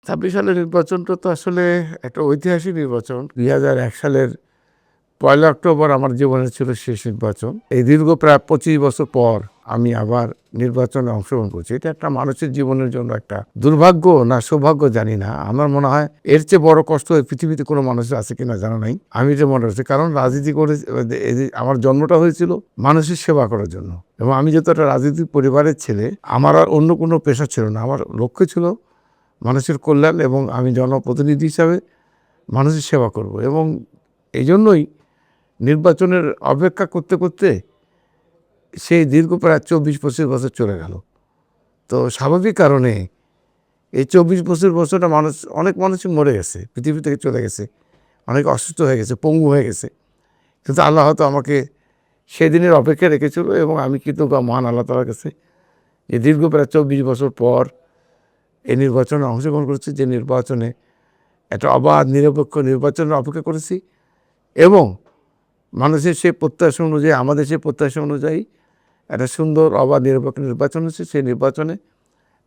২৬ সালের নির্বাচনটা তো আসলে একটা ঐতিহাসিক নির্বাচন। ২০০১ সালের ১লা অক্টোবর আমার জীবনের ছিল শেষ নির্বাচন। এই দীর্ঘ প্রায় ২৫ বছর পর আমি আবার নির্বাচনে অংশগ্রহণ করছি। এটা একটা মানুষের জীবনের জন্য একটা দুর্ভাগ্য না সৌভাগ্য জানি না। আমার মনে হয় এর চেয়ে বড় কষ্ট এই পৃথিবীতে কোনো মানুষের আছে কিনা জানা নাই। আমি এটা মনে করছি। কারণ রাজনীতি করে এই যে আমার জন্মটা হয়েছিল মানুষের সেবা করার জন্য। এবং আমি যেহেতু একটা রাজনৈতিক পরিবারের ছেলে, আমার আর অন্য কোনো পেশা ছিল না। আমার লক্ষ্য ছিল মানুষের কল্যাণ এবং আমি জনপ্রতিনিধি হিসাবে মানুষের সেবা করব। এবং এই জন্যই নির্বাচনের অপেক্ষা করতে করতে সেই দীর্ঘ প্রায় ২৪-২৫ বছর চলে গেল। তো স্বাভাবিক কারণে এই ২৪-২৫ বছরটা অনেক মানুষই মরে গেছে, পৃথিবী থেকে চলে গেছে, অনেক অসুস্থ হয়ে গেছে, পঙ্গু হয়ে গেছে। কিন্তু আল্লাহ হয়তো আমাকে সেদিনের অপেক্ষা রেখেছিল এবং আমি কৃতজ্ঞ মহান আল্লাহ তাআলার কাছে যে দীর্ঘ প্রায় ২৪ বছর পর এই নির্বাচনে অংশগ্রহণ করেছি, যে নির্বাচনে একটা অবাধ নিরপেক্ষ নির্বাচনের অপেক্ষা করেছি এবং মানুষের সেই প্রত্যাশা অনুযায়ী, আমাদের সেই প্রত্যাশা অনুযায়ী একটা সুন্দর অবাধ নিরপেক্ষ নির্বাচন হচ্ছে। সেই নির্বাচনে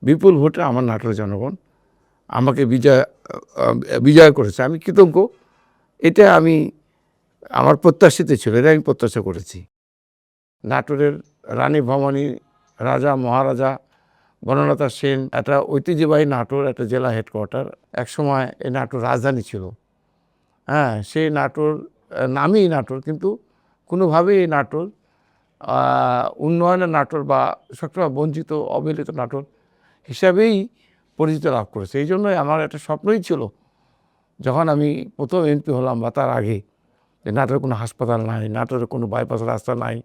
বিপুল ভোটে আমার নাটোরের জনগণ আমাকে বিজয় করেছে। আমি কৃতজ্ঞ। এটা আমার প্রত্যাশিত ছিল, এটা আমি প্রত্যাশা করেছি। নাটোরের রানী ভবানী, রাজা মহারাজা বনলতা সেন, একটা ঐতিহ্যবাহী নাটোর একটা জেলা হেডকোয়ার্টার। একসময় এই নাটোর রাজধানী ছিল। হ্যাঁ, সেই নাটোর নামই নাটোর, কিন্তু কোনোভাবেই এই নাটোর উন্নয়নের নাটোর বা সবসময় বঞ্চিত অবহেলিত নাটোর হিসাবেই পরিচিতি লাভ করেছে। এই জন্যই আমার একটা স্বপ্নই ছিল যখন আমি প্রথম এমপি হলাম বা তার আগে, যে নাটোরে কোনো হাসপাতাল নাই, নাটোরে কোনো বাইপাস রাস্তা নাই,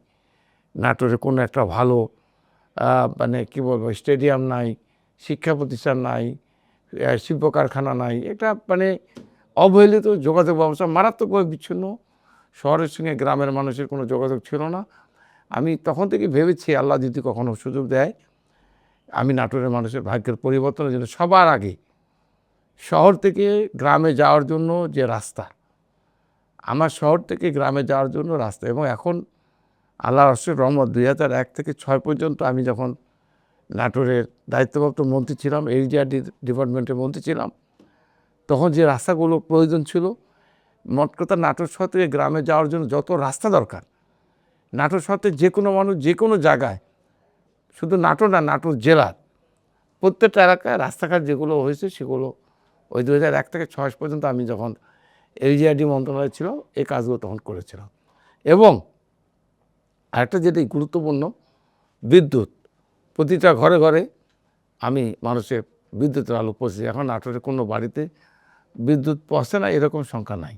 নাটোরে কোনো একটা ভালো মানে কী বলবো স্টেডিয়াম নাই, শিক্ষা প্রতিষ্ঠান নাই, শিল্প কারখানা নাই। এটা মানে অবহেলিত যোগাযোগ ব্যবস্থা মারাত্মকভাবে বিচ্ছিন্ন। শহরের সঙ্গে গ্রামের মানুষের কোনো যোগাযোগ ছিল না। আমি তখন থেকে ভেবেছি আল্লাহ যদি কখনো সুযোগ দেয়, আমি নাটোরের মানুষের ভাগ্যের পরিবর্তনের জন্য সবার আগে শহর থেকে গ্রামে যাওয়ার জন্য যে রাস্তা, আমার শহর থেকে গ্রামে যাওয়ার জন্য রাস্তা। এবং এখন আল্লাহর অশেষ রহমত ২০০১ থেকে ২০০৬ পর্যন্ত আমি যখন নাটোরের দায়িত্বপ্রাপ্ত মন্ত্রী ছিলাম, এরিয়া ডিপার্টমেন্টের মন্ত্রী ছিলাম, তখন যে রাস্তাগুলো প্রয়োজন ছিল, মোট কথা নাটোর শহর থেকে গ্রামে যাওয়ার জন্য যত রাস্তা দরকার, নাটোর শহর থেকে যে কোনো মানুষ যে কোনো জায়গায়, শুধু নাটোর না, নাটোর জেলার প্রত্যেকটা এলাকায় রাস্তাঘাট যেগুলো হয়েছে সেগুলো ওই ২০০১ থেকে ২০০৬ পর্যন্ত আমি যখন এলজিআরডি মন্ত্রণালয় ছিল এই কাজগুলো তখন করেছিলাম। এবং আরেকটা যেটাই গুরুত্বপূর্ণ, বিদ্যুৎ। প্রতিটা ঘরে ঘরে আমি মানুষের বিদ্যুতের আলো পৌঁছেছি। এখন নাটোরে কোনো বাড়িতে বিদ্যুৎ পৌঁছে না এরকম সংখ্যা নাই।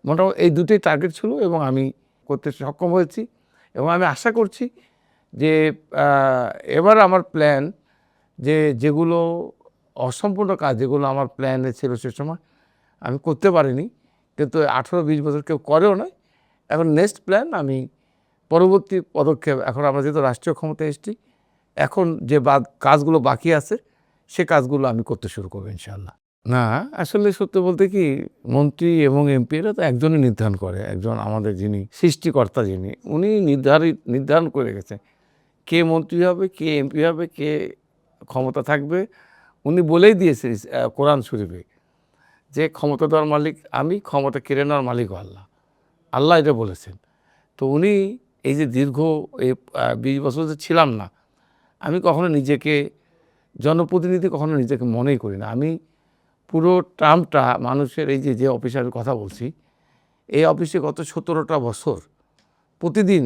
মোটামুটি এই দুটোই টার্গেট ছিল এবং আমি করতে সক্ষম হয়েছি। এবং আমি আশা করছি যে এবার আমার প্ল্যান, যেগুলো অসম্পূর্ণ কাজ, যেগুলো আমার প্ল্যানে ছিল সে সময় আমি করতে পারিনি, কিন্তু 18-20 বছর কেউ করেও নয়। এখন নেক্সট প্ল্যান, আমি পরবর্তী পদক্ষেপ, এখন আমরা যেহেতু রাষ্ট্রীয় ক্ষমতায় এসেছি, এখন যে কাজগুলো বাকি আছে সে কাজগুলো আমি করতে শুরু করবো ইনশাআল্লাহ। না, আসলে সত্যি বলতে কি, মন্ত্রী এবং এমপি এরা তো একজনই নির্ধারণ করে, একজন আমাদের যিনি সৃষ্টিকর্তা, যিনি উনি নির্ধারণ করে গেছেন কে মন্ত্রী হবে, কে এমপি হবে, কে ক্ষমতা থাকবে। উনি বলেই দিয়েছে কোরআন শরীফে যে ক্ষমতা দেওয়ার মালিক আমি, ক্ষমতা কেড়ে নেওয়ার মালিকও আল্লাহ। আল্লাহ এটা বলেছেন। তো উনি এই যে দীর্ঘ এই ২০ বছর যে ছিলাম না, আমি কখনো নিজেকে জনপ্রতিনিধি কখনো নিজেকে মনেই করি না। আমি পুরো টার্মটা মানুষের এই যে অফিসের কথা বলছি, এই অফিসে গত ১৭টা বছর প্রতিদিন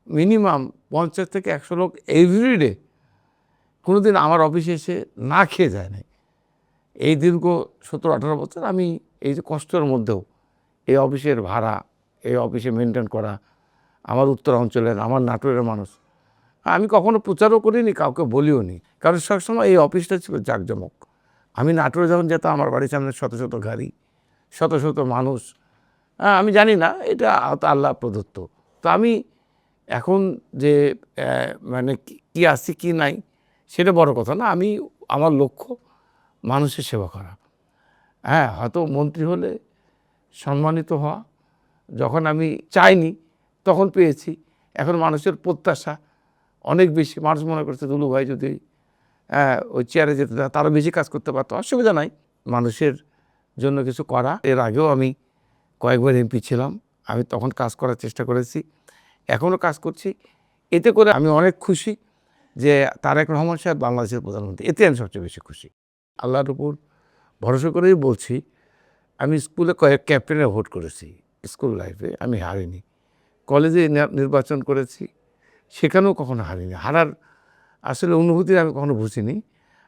মিনিমাম ৫০ থেকে ১০০ লোক এভরিডে কোনো দিন আমার অফিসে এসে না খেয়ে যায় নাই। এই দীর্ঘ ১৭-১৮ বছর আমি এই যে কষ্টের মধ্যেও এই অফিসের ভাড়া, এই অফিসে মেনটেন করা, আমার উত্তর অঞ্চলের, আমার নাটোরের মানুষ, আমি কখনো প্রচারও করিনি, কাউকে বলিও নি, কারণ সবসময় এই অফিসটা ছিল জাঁকজমক। আমি নাটোরে যখন যেতাম, আমার বাড়ির সামনে শত শত গাড়ি, শত শত মানুষ। আমি জানি না, এটা আল্লাহ প্রদত্ত। তো আমি এখন যে মানে কি আছি কি নাই সেটা বড় কথা না। আমার লক্ষ্য মানুষের সেবা করা। হ্যাঁ, হয়তো মন্ত্রী হলে সম্মানিত হওয়া, যখন আমি চাইনি তখন পেয়েছি। এখন মানুষের প্রত্যাশা অনেক বেশি। মানুষ মনে করছে দুলু ভাই যদি ওই চেয়ারে যেতে তারও বেশি কাজ করতে পারতো, অসুবিধা নাই। মানুষের জন্য কিছু করা। এর আগেও আমি কয়েকবার এমপি ছিলাম, আমি তখন কাজ করার চেষ্টা করেছি, এখনও কাজ করছি। এতে করে আমি অনেক খুশি যে তারেক রহমান সাহেব বাংলাদেশের প্রধানমন্ত্রী, এতে আমি সবচেয়ে বেশি খুশি। আল্লাহর উপর ভরসা করেই বলছি, আমি স্কুলে কয়েক ক্যাপ্টেনে ভোট করেছি, স্কুল লাইফে আমি হারিনি। কলেজে নির্বাচন করেছি, সেখানেও কখনো হারিনি। হারার আসলে অনুভূতি আমি কখনো বুঝিনি।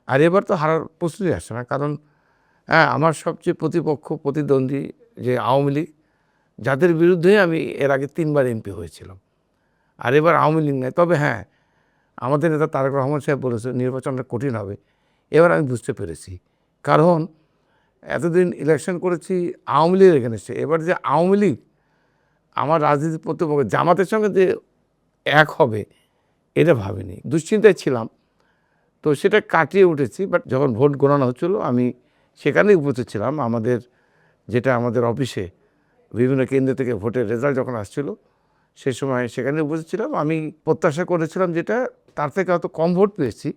আর এবার তো হারার প্রশ্নই আসে না, কারণ হ্যাঁ, আমার সবচেয়ে প্রতিপক্ষ প্রতিদ্বন্দ্বী যে আওয়ামী লীগ, যাদের বিরুদ্ধে আমি এর আগে 3 বার এমপি হয়েছিলাম। আর এবার আওয়ামী লীগ নেই। তবে হ্যাঁ, আমাদের নেতা তারেক রহমান সাহেব বলেছে নির্বাচনটা কঠিন হবে। এবার আমি বুঝতে পেরেছি, কারণ এতদিন ইলেকশন করেছি আওয়ামী লীগের এগেনস্টে, এবার যে আওয়ামী লীগ আমার রাজনীতির প্রতিপক্ষ জামাতের সঙ্গে যে এক হবে এটা ভাবিনি, দুশ্চিন্তায় ছিলাম। তো সেটা কাটিয়ে উঠেছি। বাট যখন ভোট গণনা হচ্ছিল আমি সেখানেই উপস্থিত ছিলাম, আমাদের অফিসে বিভিন্ন কেন্দ্র থেকে ভোটের রেজাল্ট যখন আসছিল সে সময় সেখানে উপস্থিত ছিলাম। আমি প্রত্যাশা করেছিলাম যেটা তার থেকে হয়তো কম ভোট পেয়েছি,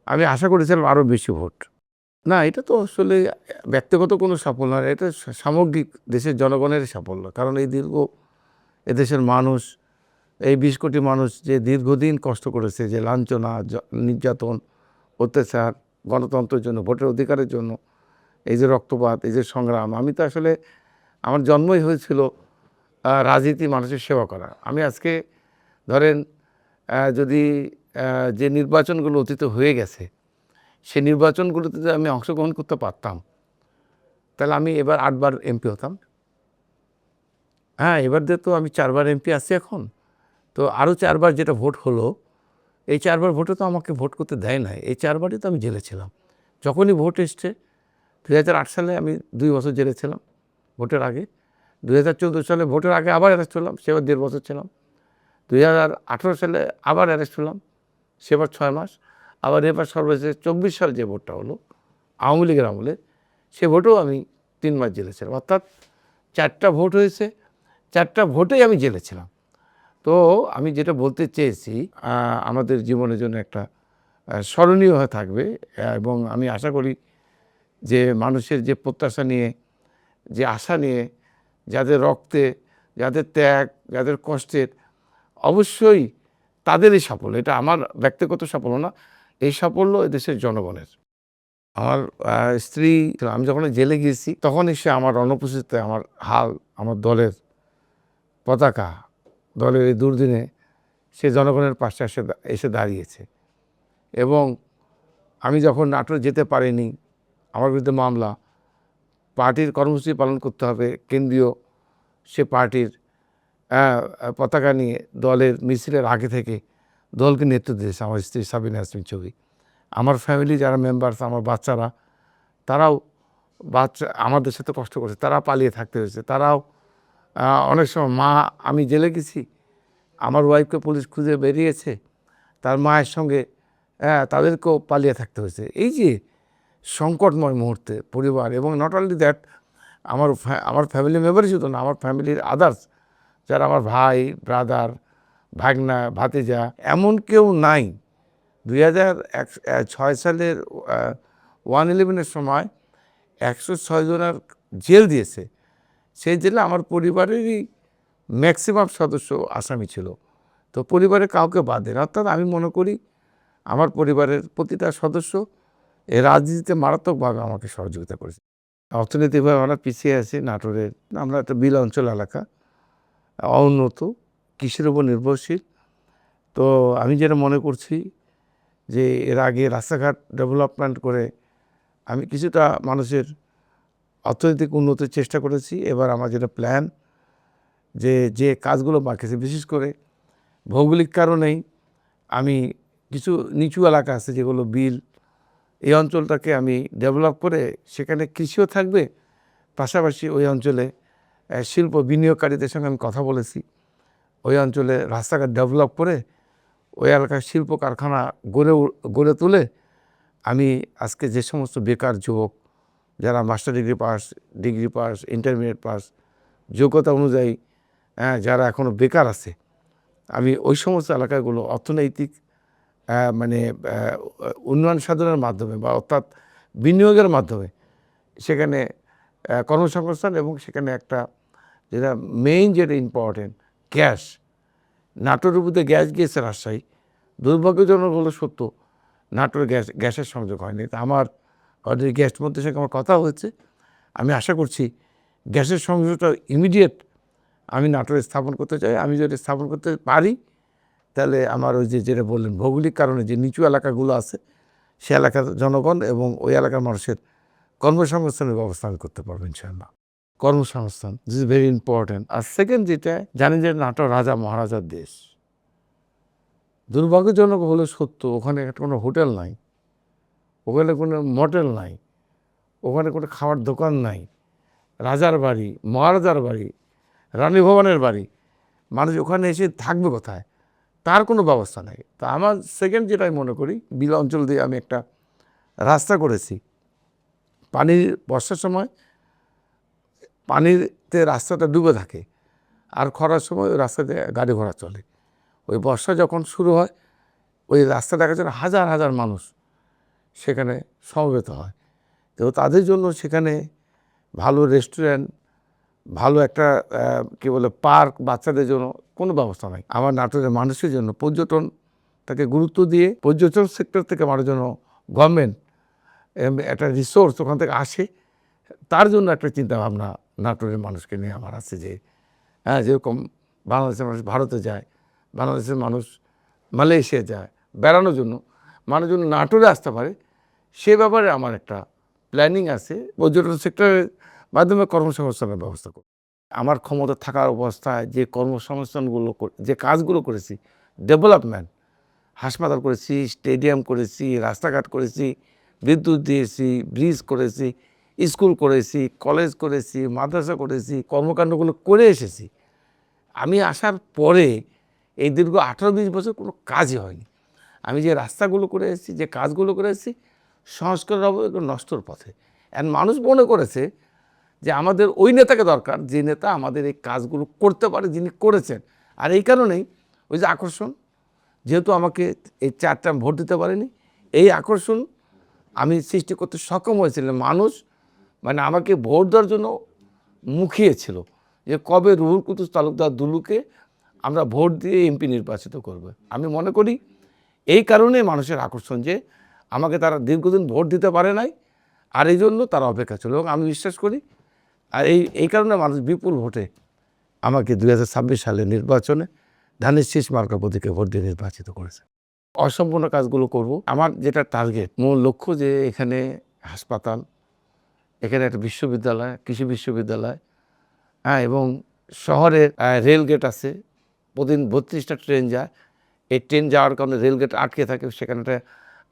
আমি আশা করেছিলাম আরও বেশি ভোট। না, এটা তো আসলে ব্যক্তিগত কোনো সাফল্য নয়, এটা সামগ্রিক দেশের জনগণের সাফল্য। কারণ এই এদেশের মানুষ, এই 20 কোটি মানুষ যে দীর্ঘদিন কষ্ট করেছে, যে লাঞ্ছনা, নির্যাতন, অত্যাচার, গণতন্ত্রের জন্য, ভোটের অধিকারের জন্য, এই যে রক্তপাত, এই যে সংগ্রাম। আমি তো আসলে আমার জন্মই হয়েছিল রাজনীতি মানুষের সেবা করা। আমি আজকে ধরেন যদি যে নির্বাচনগুলো অতীতে হয়ে গেছে সেই নির্বাচনগুলোতে যদি আমি অংশগ্রহণ করতে পারতাম, তাহলে আমি এবার 8 বার এমপি হতাম। হ্যাঁ, এবার দিয়ে তো আমি 4 বার এমপি আছি এখন। তো আরও 4 বার যেটা ভোট হলো, এই 4 বার ভোটে তো আমাকে ভোট করতে দেয় নাই। এই 4 বারই তো আমি জেলে ছিলাম। যখনই ভোট এসছে 2008 সালে আমি 2 বছর জেলে ছিলাম ভোটের আগে। 2014 সালে ভোটের আগে আবার অ্যারেস্ট হলাম, সেবার 1.5 বছর ছিলাম। 2018 সালে আবার অ্যারেস্ট হলাম, সেবার 6 মাস। আবার এবার সর্বশেষ 24 সালে যে ভোটটা হলো আওয়ামী লীগের আমলে, সে ভোটেও আমি 3 মাস জেলে ছিলাম। অর্থাৎ 4টা ভোট হয়েছে, 4টা ভোটেই আমি জেলে ছিলাম। তো আমি যেটা বলতে চেয়েছি, আমাদের জীবনের জন্য একটা স্মরণীয় হয়ে থাকবে। এবং আমি আশা করি যে মানুষের যে প্রত্যাশা নিয়ে, যে আশা নিয়ে, যাদের রক্তে, যাদের ত্যাগ, যাদের কষ্টের, অবশ্যই তাদেরই সাফল্য। এটা আমার ব্যক্তিগত সাফল্য না, এই সাফল্য এদেশের জনগণের। আমার স্ত্রী, আমি যখন জেলে গিয়েছি তখন এসে আমার অনুপস্থিতিতে আমার হাল, আমার দলের পতাকা, দলের এই দুর্দিনে সে জনগণের পাশে এসে দাঁড়িয়েছে। এবং আমি যখন নাটোর যেতে পারিনি, আমার বিরুদ্ধে মামলা, পার্টির কর্মসূচি পালন করতে হবে কেন্দ্রীয়, সে পার্টির পতাকা নিয়ে দলের মিছিলের আগে থেকে দলকে নেতৃত্ব দিয়েছে আমার স্ত্রী সাবিনা ইয়াসমিন চৌধুরী। আমার ফ্যামিলি যারা মেম্বার্স, আমার বাচ্চারা, তারাও আমাদের সাথে কষ্ট করছে, তারা পালিয়ে থাকতে হয়েছে। তারাও অনেক সময় আমি জেলে গেছি, আমার ওয়াইফকে পুলিশ খুঁজে বেরিয়েছে, তার মায়ের সঙ্গে তাদেরকেও পালিয়ে থাকতে হয়েছে। এই যে সংকটময় মুহূর্তে পরিবার, এবং নট অনলি দ্যাট, আমার ফ্যামিলি মেম্বারই শুধু না, আমার ফ্যামিলির আদার্স যারা আমার ভাই, ব্রাদার, ভাগনা, ভাতিজা, এমন কেউ নাই। 2006 সালের 1/11-এর সময় 106 জনের জেল দিয়েছে। সেই জেলে আমার পরিবারেরই ম্যাক্সিমাম সদস্য আসামি ছিল। তো পরিবারের কাউকে বাদ দেন। অর্থাৎ আমি মনে করি আমার পরিবারের প্রতিটা সদস্য এই রাজনীতিতে মারাত্মকভাবে আমাকে সহযোগিতা করেছে। অর্থনৈতিকভাবে আমরা পিছিয়ে আছি নাটোরের, আমরা একটা বিল অঞ্চল এলাকা, অনুন্নত, কৃষির উপর নির্ভরশীল। তো আমি যেটা মনে করছি যে এর আগে রাস্তাঘাট ডেভেলপমেন্ট করে আমি কিছুটা মানুষের অর্থনৈতিক উন্নতির চেষ্টা করেছি। এবার আমার যেটা প্ল্যান, যে কাজগুলো বাকি আছে, বিশেষ করে ভৌগোলিক কারণেই আমি কিছু নিচু এলাকা আছে যেগুলো বিল, এই অঞ্চলটাকে আমি ডেভেলপ করে সেখানে কৃষিও থাকবে, পাশাপাশি ওই অঞ্চলে শিল্প বিনিয়োগকারীদের সঙ্গে আমি কথা বলেছি, ওই অঞ্চলে রাস্তাঘাট ডেভেলপ করে ওই এলাকার শিল্প কারখানা গড়ে তুলে আমি আজকে যে সমস্ত বেকার যুবক যারা master degree pass, intermediate pass, যোগ্যতা অনুযায়ী যারা এখনও বেকার আছে, আমি ওই সমস্ত এলাকাগুলো অর্থনৈতিক মানে উন্নয়ন সাধনের মাধ্যমে, বা অর্থাৎ বিনিয়োগের মাধ্যমে সেখানে কর্মসংস্থান এবং সেখানে একটা যেটা মেইন যেটা ইম্পর্টেন্ট গ্যাস, নাটোরের মধ্যে গ্যাস গিয়েছে রাজশাহী, দুর্ভাগ্যজনক হলো সত্য নাটোরে গ্যাসের সংযোগ হয়নি। তা আমার অলরেডি গ্যাস মন্ত্রীর সঙ্গে আমার কথা হয়েছে, আমি আশা করছি গ্যাসের সংযোগটা ইমিডিয়েট আমি নাটোরে স্থাপন করতে চাই। আমি যদি স্থাপন করতে পারি তাহলে আমার ওই যেটা বললেন ভৌগোলিক কারণে যে নিচু এলাকাগুলো আছে সে এলাকার জনগণ এবং ওই এলাকার মানুষের কর্মসংস্থানের ব্যবস্থা আমি করতে পারবো ইনশাআল্লাহ। কর্মসংস্থান দিস ইজ ভেরি ইম্পর্টেন্ট। আর সেকেন্ড যেটা জানেন যে নাটোর রাজা মহারাজার দেশ, দুর্ভাগ্যজনক হলে সত্য ওখানে একটা কোনো হোটেল নাই, ওখানে কোনো মটেল নাই, ওখানে কোনো খাওয়ার দোকান নাই। রাজার বাড়ি, মহারাজার বাড়ি, রানী ভবনের বাড়ি, মানুষ ওখানে এসে থাকবে কোথায়, তার কোনো ব্যবস্থা নেই। তা আমার সেকেন্ড যেটা আমি মনে করি, বিল অঞ্চল দিয়ে আমি একটা রাস্তা করেছি, পানির বর্ষার সময় পানিতে রাস্তাটা ডুবে থাকে আর খরার সময় ওই রাস্তা দিয়ে গাড়ি ঘোড়া চলে। ওই বর্ষা যখন শুরু হয় ওই রাস্তা দেখার জন্য হাজার হাজার মানুষ সেখানে সমবেত হয়। তো তাদের জন্য সেখানে ভালো রেস্টুরেন্ট, ভালো একটা কী বলে পার্ক, বাচ্চাদের জন্য কোনো ব্যবস্থা নাই। আমার নাটোরের মানুষের জন্য পর্যটনটাকে গুরুত্ব দিয়ে পর্যটন সেক্টর থেকে আমার জন্য গভর্নমেন্ট একটা রিসোর্স ওখান থেকে আসে, তার জন্য একটা চিন্তাভাবনা নাটোরের মানুষকে নিয়ে আমার আছে যে যেরকম বাংলাদেশের মানুষ ভারতে যায়, বাংলাদেশের মানুষ মালয়েশিয়া যায় বেড়ানোর জন্য, মানুষজন নাটোরে আসতে পারে সে ব্যাপারে আমার একটা প্ল্যানিং আছে। পর্যটন সেক্টরের মাধ্যমে কর্মসংস্থানের ব্যবস্থা করব। আমার ক্ষমতা থাকার অবস্থায় যে কর্মসংস্থানগুলো যে কাজগুলো করেছি, ডেভেলপমেন্ট, হাসপাতাল করেছি, স্টেডিয়াম করেছি, রাস্তাঘাট করেছি, বিদ্যুৎ দিয়েছি, ব্রিজ করেছি, স্কুল করেছি, কলেজ করেছি, মাদ্রাসা করেছি, কর্মকাণ্ডগুলো করে এসেছি। আমি আসার পরে এই দীর্ঘ 18-20 বছর কোনো কাজই হয়নি। আমি যে রাস্তাগুলো করে এসেছি, যে কাজগুলো করে এসেছি, সংস্কারের অভাবে নষ্টর পথে। অ্যান্ড মানুষ মনে করেছে যে আমাদের ওই নেতাকে দরকার যে নেতা আমাদের এই কাজগুলো করতে পারে, যিনি করেছেন। আর এই কারণেই ওই যে আকর্ষণ, যেহেতু আমাকে এই 4 টার্ম ভোট দিতে পারেনি, এই আকর্ষণ আমি সৃষ্টি করতে সক্ষম হয়েছিলাম। মানুষ মানে আমাকে ভোট দেওয়ার জন্য মুখিয়েছিল যে কবে রুহুল কুদ্দুস তালুকদার দুলুকে আমরা ভোট দিয়ে এমপি নির্বাচিত করব। আমি মনে করি এই কারণে মানুষের আকর্ষণ যে আমাকে তারা দীর্ঘদিন ভোট দিতে পারে নাই, আর এই জন্য তারা অপেক্ষা ছিল। এবং আমি বিশ্বাস করি আর এই কারণে মানুষ বিপুল ভোটে আমাকে 2026 সালের নির্বাচনে ধানের শীষ মার্কা প্রতীকে ভোট দিয়ে নির্বাচিত করেছে। অসম্পূর্ণ কাজগুলো করব। আমার যেটা টার্গেট, মূল লক্ষ্য যে এখানে হাসপাতাল, এখানে একটা বিশ্ববিদ্যালয়, কৃষি বিশ্ববিদ্যালয়, এবং শহরের রেলগেট আছে, প্রতিদিন 32টা ট্রেন যায়। এই ট্রেন যাওয়ার কারণে রেলগেট আটকে থাকে, সেখানে একটা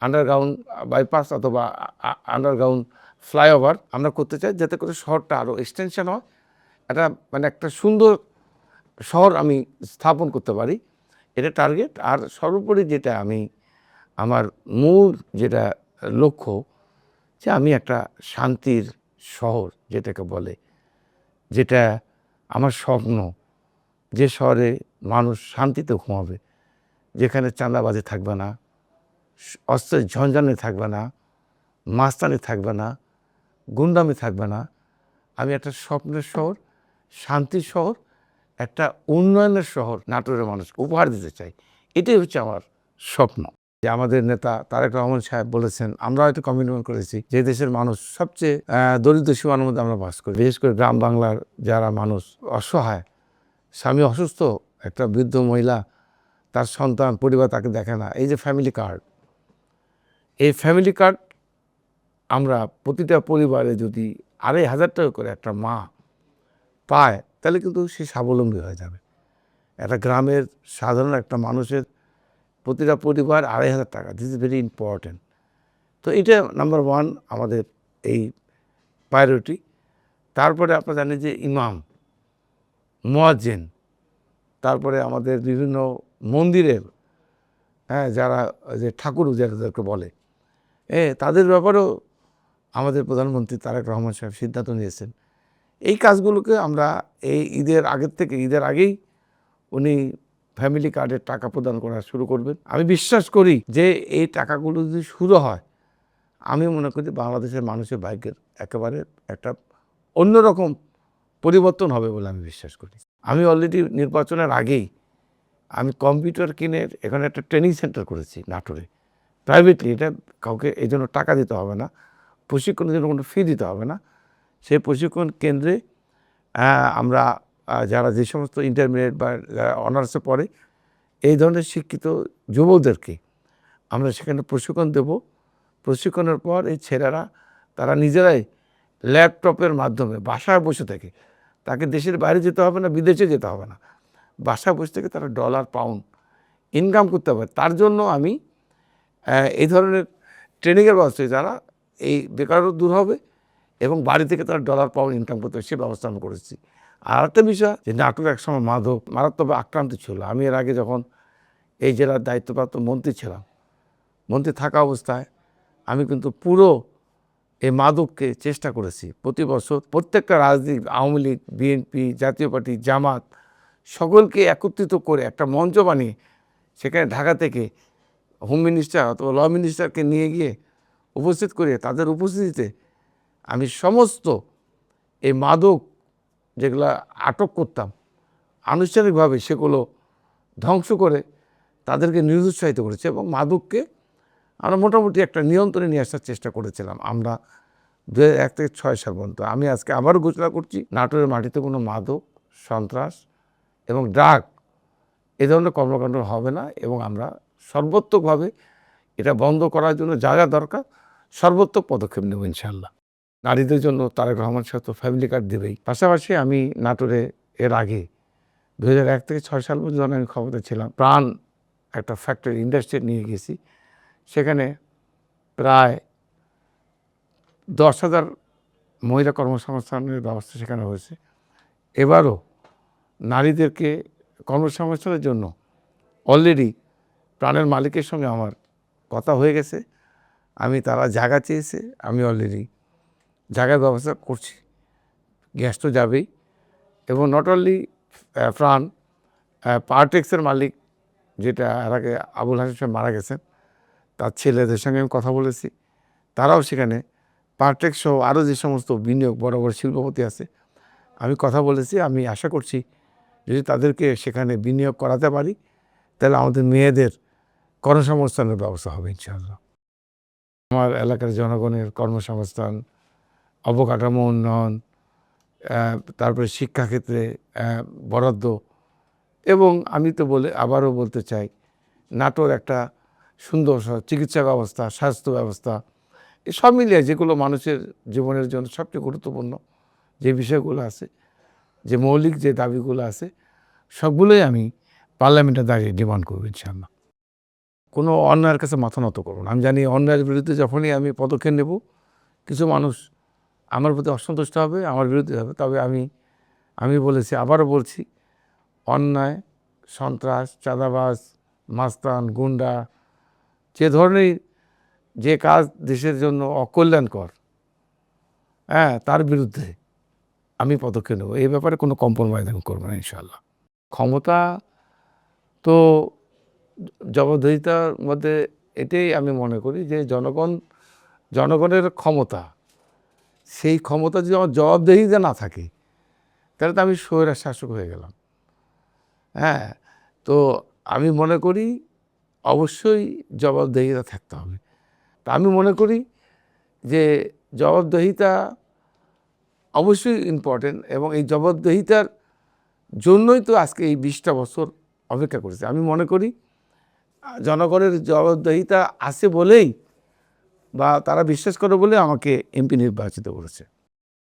আন্ডারগ্রাউন্ড বাইপাস অথবা আন্ডারগ্রাউন্ড ফ্লাইওভার আমরা করতে চাই, যাতে করে শহরটা আরও এক্সটেনশন হয়, একটা মানে একটা সুন্দর শহর আমি স্থাপন করতে পারি, এটা টার্গেট। আর সর্বোপরি যেটা আমি আমার মূল যেটা লক্ষ্য, যে আমি একটা শান্তির শহর যেটাকে বলে, যেটা আমার স্বপ্ন, যে শহরে মানুষ শান্তিতে ঘুমাবে, যেখানে চাঁদাবাজি থাকবে না, অস্ত্রের ঝঞ্ঝানি থাকবে না, মাস্তানি থাকবে না, গুন্ডামি থাকবে না। আমি একটা স্বপ্নের শহর, শান্তির শহর, একটা উন্নয়নের শহর নাটোরের মানুষকে উপহার দিতে চাই। এটাই হচ্ছে আমার স্বপ্ন। যে আমাদের নেতা তারেক রহমান সাহেব বলেছেন, আমরা হয়তো কমিটমেন্ট করেছি যে দেশের মানুষ সবচেয়ে দরিদ্র সীমার মধ্যে আমরা বাস করি, বিশেষ করে গ্রাম বাংলার যারা মানুষ অসহায়, স্বামী অসুস্থ, একটা বৃদ্ধ মহিলা, তার সন্তান পরিবার তাকে দেখে না, এই যে ফ্যামিলি কার্ড, এই ফ্যামিলি কার্ড আমরা প্রতিটা পরিবারে যদি 2,500 টাকা করে একটা মা পায়, তাহলে কিন্তু সে স্বাবলম্বী হয়ে যাবে। একটা গ্রামের সাধারণ একটা মানুষের প্রতিটা পরিবার 2,500 টাকা, দিস ইজ ভেরি ইম্পর্টেন্ট। তো এটা নাম্বার 1 আমাদের এই প্রায়োরিটি। তারপরে আপনারা জানেন যে ইমাম, মুয়াজ্জিন, তারপরে আমাদের বিভিন্ন মন্দিরের যারা যে ঠাকুর যাদেরকে বলে, তাদের ব্যাপারেও আমাদের প্রধানমন্ত্রী তারেক রহমান সাহেব সিদ্ধান্ত নিয়েছেন। এই কাজগুলোকে আমরা এই ঈদের আগেই উনি ফ্যামিলি কার্ডের টাকা প্রদান করা শুরু করবেন। আমি বিশ্বাস করি যে এই টাকাগুলো যদি শুরু হয়, আমি মনে করি বাংলাদেশের মানুষের ভাগ্যের একেবারে একটা অন্যরকম পরিবর্তন হবে বলে আমি বিশ্বাস করি। আমি অলরেডি নির্বাচনের আগেই আমি কম্পিউটার কিনে এখানে একটা ট্রেনিং সেন্টার করেছি নাটোরে, প্রাইভেটলি। এটা কাউকে এই জন্য টাকা দিতে হবে না, প্রশিক্ষণের জন্য কোনো ফি দিতে হবে না। সেই প্রশিক্ষণ কেন্দ্রে আমরা যারা যে সমস্ত ইন্টারমিডিয়েট বা অনার্সে পড়ে এই ধরনের শিক্ষিত যুবকদেরকে আমরা সেখানে প্রশিক্ষণ দেব। প্রশিক্ষণের পর এই ছেলেরা তারা নিজেরাই ল্যাপটপের মাধ্যমে বাসায় বসে থেকে, তাকে দেশের বাইরে যেতে হবে না, বিদেশে যেতে হবে না, বাসায় বসে থেকে তারা ডলার পাউন্ড ইনকাম করতে পারে। তার জন্য আমি এই ধরনের ট্রেনিংয়ের ব্যবস্থা, যারা এই বেকারত্ব দূর হবে এবং বাড়ি থেকে তারা ডলার পাউন্ড ইনকাম করতে হবে, সে ব্যবস্থা আমি করেছি। আর একটা বিষয় যে নাটোর একসময় মাদক মারাত্মক আক্রান্ত ছিল। আমি এর আগে যখন এই জেলার দায়িত্বপ্রাপ্ত মন্ত্রী ছিলাম, মন্ত্রী থাকা অবস্থায় আমি কিন্তু পুরো এই মাদককে চেষ্টা করেছি প্রতি বছর প্রত্যেকটা রাজনীতি, আওয়ামী লীগ, বিএনপি, জাতীয় পার্টি, জামাত সকলকে একত্রিত করে একটা মঞ্চ বানিয়ে সেখানে ঢাকা থেকে হোম মিনিস্টার অথবা ল মিনিস্টারকে নিয়ে গিয়ে উপস্থিত করে তাদের উপস্থিতিতে আমি সমস্ত এই মাদক যেগুলো আটক করতাম আনুষ্ঠানিকভাবে সেগুলো ধ্বংস করে তাদেরকে নিরুৎসাহিত করেছে এবং মাদককে আমরা মোটামুটি একটা নিয়ন্ত্রণে নিয়ে আসার চেষ্টা করেছিলাম আমরা 2001 থেকে 2006 সাল পর্যন্ত। আমি আজকে আবারও ঘোষণা করছি, নাটোরের মাটিতে কোনো মাদক, সন্ত্রাস এবং ড্রাগ এ ধরনের কর্মকাণ্ড হবে না এবং আমরা সর্বাত্মকভাবে এটা বন্ধ করার জন্য যা যা দরকার সর্বাত্মক পদক্ষেপ নেব ইনশাআল্লাহ। নারীদের জন্য তারেক রহমান সাহেব তো ফ্যামিলি কার্ড দেবেই। পাশাপাশি আমি নাটোরে এর আগে 2001 থেকে 2006 সাল পর্যন্ত আমি ক্ষমতা ছিলাম, প্রাণ একটা ফ্যাক্টরি ইন্ডাস্ট্রি নিয়ে গেছি। সেখানে প্রায় 10,000 মহিলা কর্মসংস্থানের ব্যবস্থা সেখানে হয়েছে। এবারও নারীদেরকে কর্মসংস্থানের জন্য অলরেডি প্রাণের মালিকের সঙ্গে আমার কথা হয়ে গেছে। তারা জায়গা চেয়েছে, আমি অলরেডি জায়গার ব্যবস্থা করছি। গ্যাস তো যাবেই এবং নট অনলি প্রাণ, পাওয়ারটেক্সের মালিক যেটা এর আগে আবুল হাসেম সাহেব মারা গেছেন, তার ছেলেদের সঙ্গে আমি কথা বলেছি। তারাও সেখানে পাওয়ারটেক্স সহ আরও যে সমস্ত বিনিয়োগ বড় বড় শিল্পপতি আছে আমি কথা বলেছি। আমি আশা করছি যদি তাদেরকে সেখানে বিনিয়োগ করাতে পারি তাহলে আমাদের মেয়েদের কর্মসংস্থানের ব্যবস্থা হবে ইনশাআল্লাহ। আমার এলাকার জনগণের কর্মসংস্থান, অবকাঠামো উন্নয়ন, তারপরে শিক্ষাক্ষেত্রে বরাদ্দ এবং আমি তো আবারও বলতে চাই নাটোর একটা সুন্দর চিকিৎসা ব্যবস্থা, স্বাস্থ্য ব্যবস্থা, সব মিলিয়ে যেগুলো মানুষের জীবনের জন্য সবচেয়ে গুরুত্বপূর্ণ যে বিষয়গুলো আছে, যে মৌলিক যে দাবিগুলো আছে সবগুলোই আমি পার্লামেন্টে দাঁড়িয়ে ডিমান্ড করব ইনশাআল্লাহ। কোনো অন্যায়ের কাছে মাথা নত করব না। আমি জানি অন্যায়ের বিরুদ্ধে যখনই আমি পদক্ষেপ নেব কিছু মানুষ আমার প্রতি অসন্তুষ্ট হবে, আমার বিরুদ্ধে হবে। তবে আমি বলেছি, আবারও বলছি, অন্যায়, সন্ত্রাস, চাঁদাবাজ, মাস্তান, গুন্ডা, যে ধরনের যে কাজ দেশের জন্য অকল্যাণকর, তার বিরুদ্ধে আমি পদক্ষেপ নেব। এই ব্যাপারে কোনো কম্প্রোমাইজ আমি করবো না ইনশাআল্লাহ। ক্ষমতা তো জবাবদিহিতার মধ্যে এটাই আমি মনে করি যে জনগণের ক্ষমতা, সেই ক্ষমতা যদি আমার জবাবদিহিতা না থাকে তাহলে তো আমি স্বৈরাচার শাসক হয়ে গেলাম। তো আমি মনে করি অবশ্যই জবাবদিহিতা থাকতে হবে। তা আমি মনে করি যে জবাবদিহিতা অবশ্যই ইম্পর্টেন্ট এবং এই জবাবদিহিতার জন্যই তো আজকে এই 20টা বছর অপেক্ষা করেছে। আমি মনে করি জনগণের জবাবদিহিতা আছে বলেই বা তারা বিশ্বাস করে বলে আমাকে এমপি নির্বাচিত করেছে।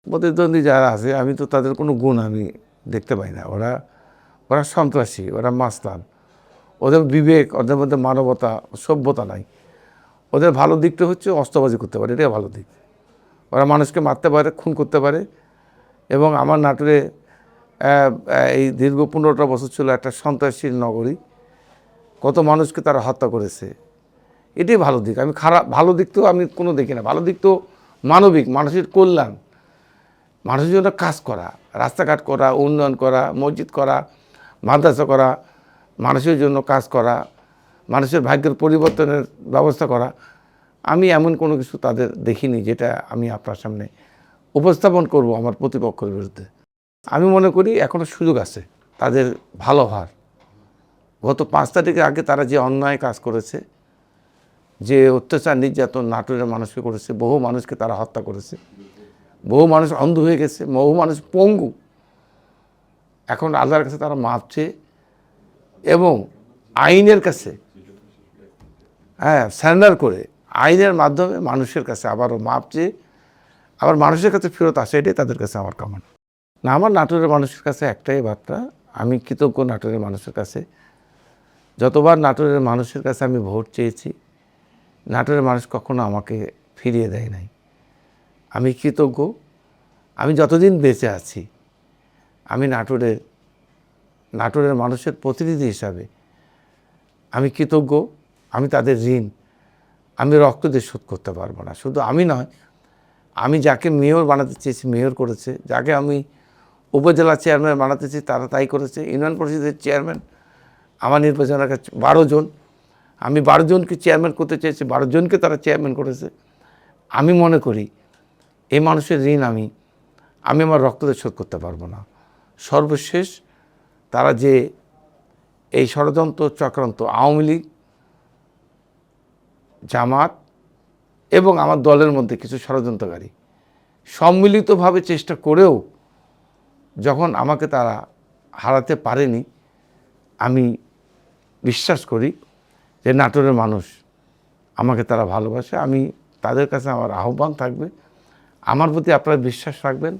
প্রতিদ্বন্দ্বী যারা আছে আমি তো তাদের কোনো গুণ আমি দেখতে পাই না। ওরা সন্ত্রাসী, ওরা মাস্তান, ওদের বিবেক, ওদের মধ্যে মানবতা, সভ্যতা নাই। ওদের ভালো দিকটা হচ্ছে অস্ত্রবাজি করতে পারে, এটাই ভালো দিক। ওরা মানুষকে মারতে পারে, খুন করতে পারে এবং আমার নাটোরে এই দীর্ঘ 15টা বছর ছিল একটা সন্ত্রাসীর নগরী, কত মানুষকে তারা হত্যা করেছে, এটাই ভালো দিক। আমি ভালো দিক তো আমি কোনো দেখি না। ভালো দিক তো মানবিক, মানুষের কল্যাণ, মানুষের জন্য কাজ করা, রাস্তাঘাট করা, উন্নয়ন করা, মসজিদ করা, মাদ্রাসা করা, মানুষের জন্য কাজ করা, মানুষের ভাগ্যের পরিবর্তনের ব্যবস্থা করা। আমি এমন কোনো কিছু তাদের দেখিনি যেটা আমি আপনার সামনে উপস্থাপন করব আমার প্রতিপক্ষের বিরুদ্ধে। আমি মনে করি এখনও সুযোগ আছে তাদের ভালো হওয়ার। গত 5 তারিখের আগে তারা যে অন্যায় কাজ করেছে, যে অত্যাচার নির্যাতন নাটোরের মানুষকে করেছে, বহু মানুষকে তারা হত্যা করেছে, বহু মানুষ অন্ধ হয়ে গেছে, বহু মানুষ পঙ্গু। এখন আল্লাহর কাছে তারা মাপ চেয়ে এবং আইনের কাছে সারেন্ডার করে আইনের মাধ্যমে মানুষের কাছে আবারও মাপ চেয়ে আবার মানুষের কাছে ফেরত আসে, এটাই তাদের কাছে আমার কামনা। না, আমার নাটোরের মানুষের কাছে একটাই বার্তা, আমি কৃতজ্ঞ নাটোরের মানুষের কাছে। যতবার নাটোরের মানুষের কাছে আমি ভোট চেয়েছি, নাটোরের মানুষ কখনো আমাকে ফিরিয়ে দেয় নাই। আমি কৃতজ্ঞ। আমি যতদিন বেঁচে আছি আমি নাটোরের মানুষের প্রতিনিধি হিসাবে আমি কৃতজ্ঞ। আমি তাদের ঋণ আমি রক্ত দিয়ে শোধ করতে পারবো না। শুধু আমি নয়, আমি যাকে মেয়র বানাতে চেয়েছি মেয়র করেছে, যাকে আমি উপজেলা চেয়ারম্যান বানাতে চেয়েছি তারা তাই করেছে। ইউনিয়ন পরিষদের চেয়ারম্যান আমার নির্বাচনের কাছে 12 জন, আমি 12 জনকে চেয়ারম্যান করতে চেয়েছি, 12 জনকে তারা চেয়ারম্যান করেছে। আমি মনে করি এই মানুষের ঋণ আমি আমার রক্ত দিয়ে শোধ করতে পারবো না। সর্বশেষ তারা যে এই ষড়যন্ত্র চক্রান্ত, আওয়ামী লীগ, জামাত এবং আমার দলের মধ্যে কিছু ষড়যন্ত্রকারী সম্মিলিতভাবে চেষ্টা করেও যখন আমাকে তারা হারাতে পারেনি, আমি বিশ্বাস করি যে নাটোরের মানুষ আমাকে তারা ভালোবাসে। আমি তাদের কাছে আমার আহ্বান থাকবে, আমার প্রতি আপনারা বিশ্বাস রাখবেন।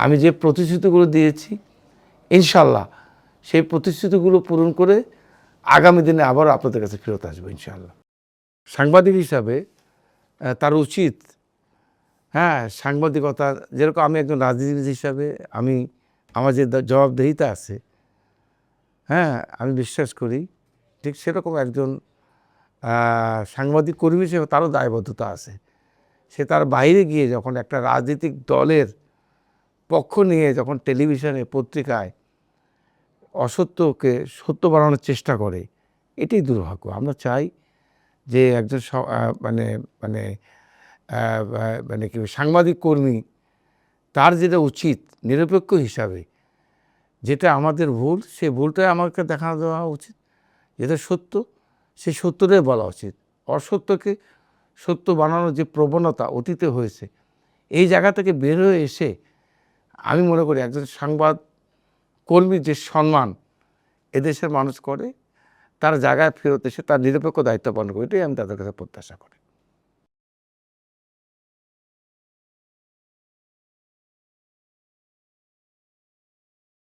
আমি যে প্রতিশ্রুতিগুলো দিয়েছি ইনশাল্লাহ সেই প্রতিশ্রুতিগুলো পূরণ করে আগামী দিনে আবারও আপনাদের কাছে ফেরত আসবো ইনশাল্লাহ। সাংবাদিক হিসাবে তার উচিত, সাংবাদিকতা যেরকম আমি একজন রাজনীতিবিদ হিসাবে আমার যে জবাবদিহিতা আছে, আমি বিশ্বাস করি ঠিক সেরকম একজন সাংবাদিক কর্মী হিসেবে তারও দায়বদ্ধতা আছে। সে তার বাইরে গিয়ে যখন একটা রাজনৈতিক দলের পক্ষ নিয়ে যখন টেলিভিশনে পত্রিকায় অসত্যকে সত্য বানানোর চেষ্টা করে, এটাই দুর্ভাগ্য। আমরা চাই যে একজন মানে মানে মানে কি সাংবাদিক কর্মী তার যেটা উচিত নিরপেক্ষ হিসাবে, যেটা আমাদের ভুল সেই ভুলটাই আমাকে দেখা দেওয়া উচিত, যেটা সত্য সেই সত্যটাই বলা উচিত। অসত্যকে সত্য বানানোর যে প্রবণতা অতীতে হয়েছে, এই জায়গা থেকে বের হয়ে এসে আমি মনে করি একজন সংবাদ কর্মীর যে সম্মান এদেশের মানুষ করে, তার জায়গায় ফেরত এসে তার নিরপেক্ষ দায়িত্ব পালন করে, এটাই আমি তাদের কাছে প্রত্যাশা করি।